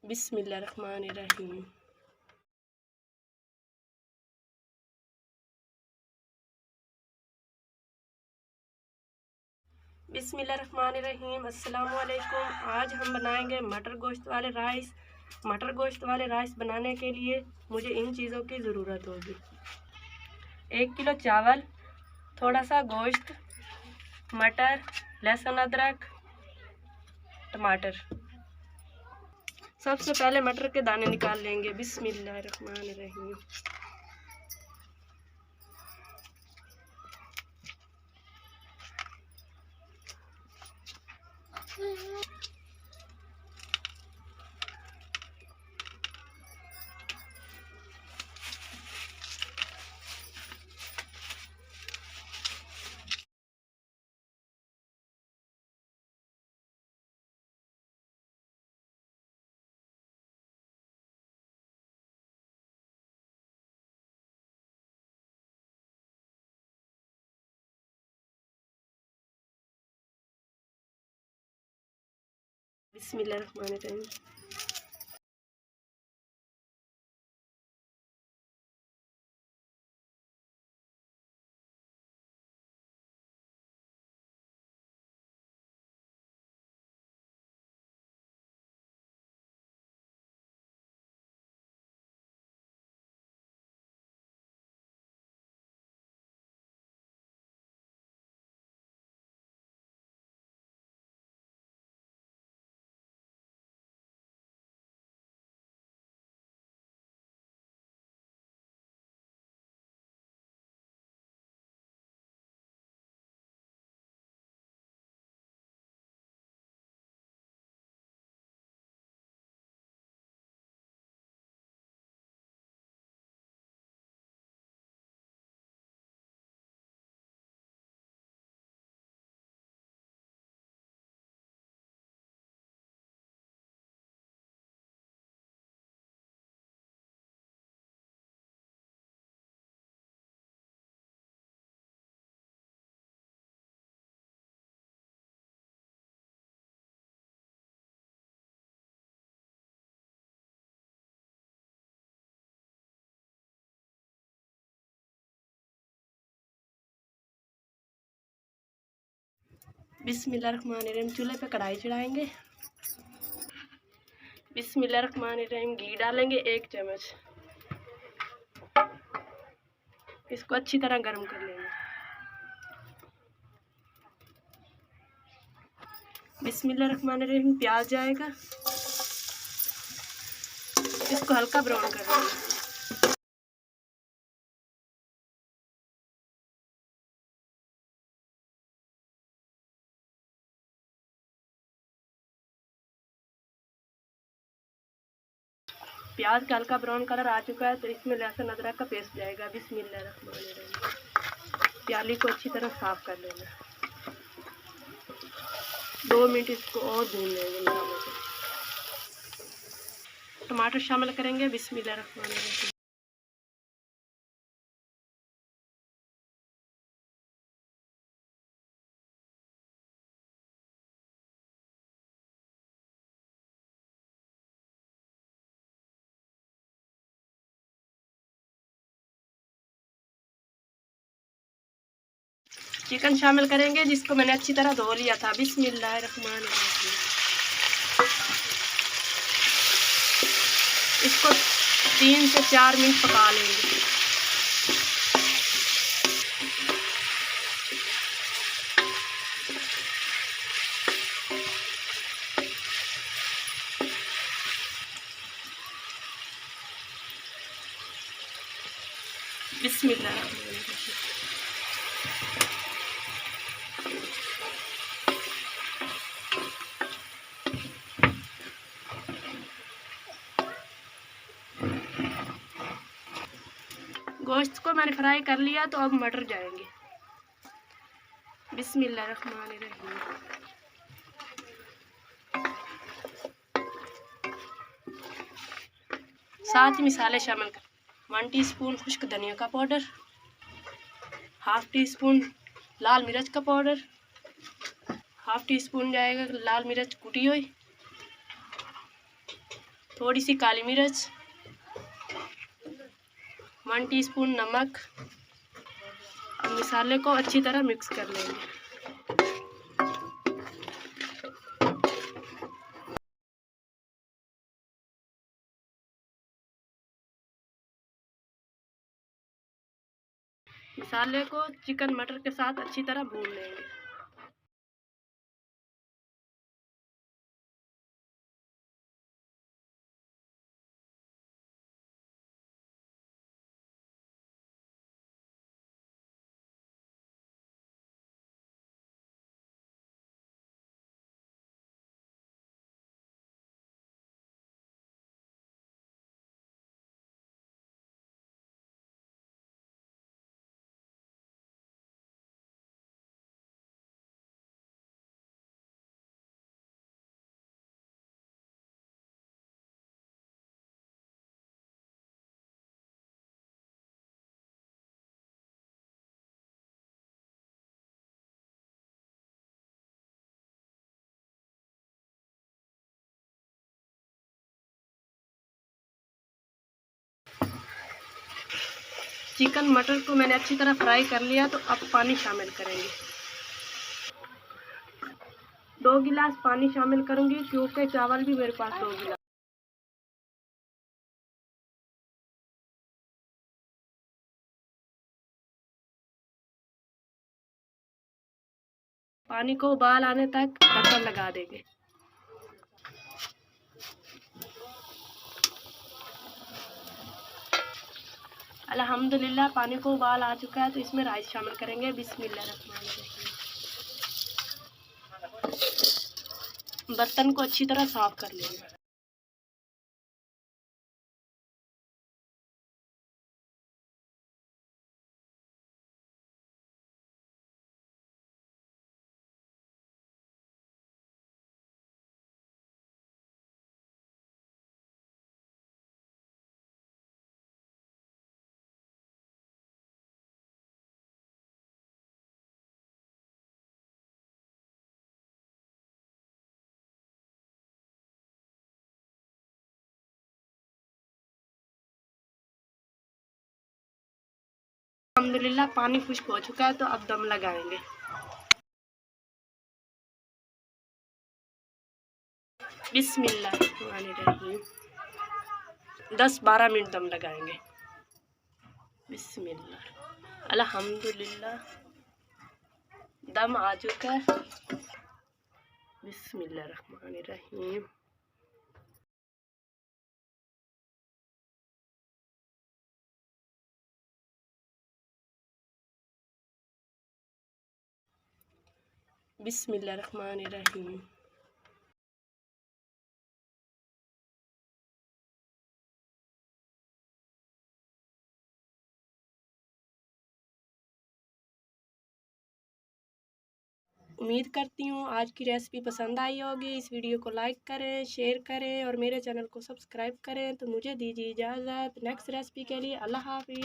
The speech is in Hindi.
बिस्मिल्लाहिर्रहमानिर्रहीम। बिस्मिल्लाहिर्रहमानिर्रहीम। अस्सलाम वालेकुम। आज हम बनाएंगे मटर गोश्त वाले राइस। मटर गोश्त वाले राइस बनाने के लिए मुझे इन चीज़ों की ज़रूरत होगी। 1 किलो चावल, थोड़ा सा गोश्त, मटर, लहसुन, अदरक, टमाटर। सबसे पहले मटर के दाने निकाल लेंगे। बिस्मिल्लाहिर्रहमानिर्रहीम। बिस्मिल्लाहिर्रहमानिर्रहीम। बिस्मिल्लाहिर्रहमानिर्रहीम। चूल्हे पे कढ़ाई चढ़ाएंगे। बिस्मिल्लाहिर्रहमानिर्रहीम। घी डालेंगे 1 चम्मच। इसको अच्छी तरह गर्म कर लेंगे। बिस्मिल्लाहिर्रहमानिर्रहीम। प्याज जाएगा, इसको हल्का ब्राउन कर लेंगे। प्याज का हल्का ब्राउन कलर आ चुका है तो इसमें लहसुन अदरक का पेस्ट जाएगा। बिस्मिल्लाहिर्रहमानिर्रहीम। प्याली को अच्छी तरह साफ कर लेना। 2 मिनट इसको और भून लेंगे मसालों से। टमाटर शामिल करेंगे। बिस्मिल्लाहिर्रहमानिर्रहीम। चिकन शामिल करेंगे जिसको मैंने अच्छी तरह धो लिया था। बिस्मिल्लाहिर्रहमानिर्रहीम। इसको 3 से 4 मिनट पका लेंगे। बिस्मिल्लाहिर्रहमानिर्रहीम। गोश्त को मैंने फ्राई कर लिया तो अब मटर जाएंगे। बिस्मिल्लाहिर्रहमानिर्रहीम। साथ ही मसाले शामिल कर 1 टीस्पून खुश्क धनिया का पाउडर, हाफ टी स्पून लाल मिर्च का पाउडर, हाफ टी स्पून जाएगा लाल मिर्च कुटी हुई, थोड़ी सी काली मिर्च, 1 टीस्पून नमक। अब मसाले को अच्छी तरह मिक्स कर लेंगे। मसाले को चिकन मटर के साथ अच्छी तरह भून लेंगे। चिकन मटर को मैंने अच्छी तरह फ्राई कर लिया, तो अब पानी शामिल करेंगे। 2 गिलास पानी शामिल करूंगी क्योंकि चावल भी मेरे पास 2 गिलास। पानी को उबाल आने तक ढक्कन लगा देंगे। अल्हम्दुलिल्लाह पानी को उबाल आ चुका है, तो इसमें राइस शामिल करेंगे। बिस्मिल्लाहिर्रहमानिर्रहीम। बर्तन को अच्छी तरह साफ कर लेंगे। अल्हम्दुलिल्लाह पानी खुश्क हो चुका है, तो अब दम लगाएंगे। बिस्मिल्लाहिर्रहमानिर्रहीम। 10-12 मिनट दम लगाएंगे। बिस्मिल्लाह। अल्हम्दुलिल्लाह दम आ चुका है। बिस्मिल्लाहिर्रहमानिर्रहीम। बिस्मिल्लाहिर्रहमानिर्रहीम। उम्मीद करती हूँ आज की रेसिपी पसंद आई होगी। इस वीडियो को लाइक करें, शेयर करें और मेरे चैनल को सब्सक्राइब करें। तो मुझे दीजिए इजाज़त नेक्स्ट रेसिपी के लिए। अल्लाह हाफ़िज़।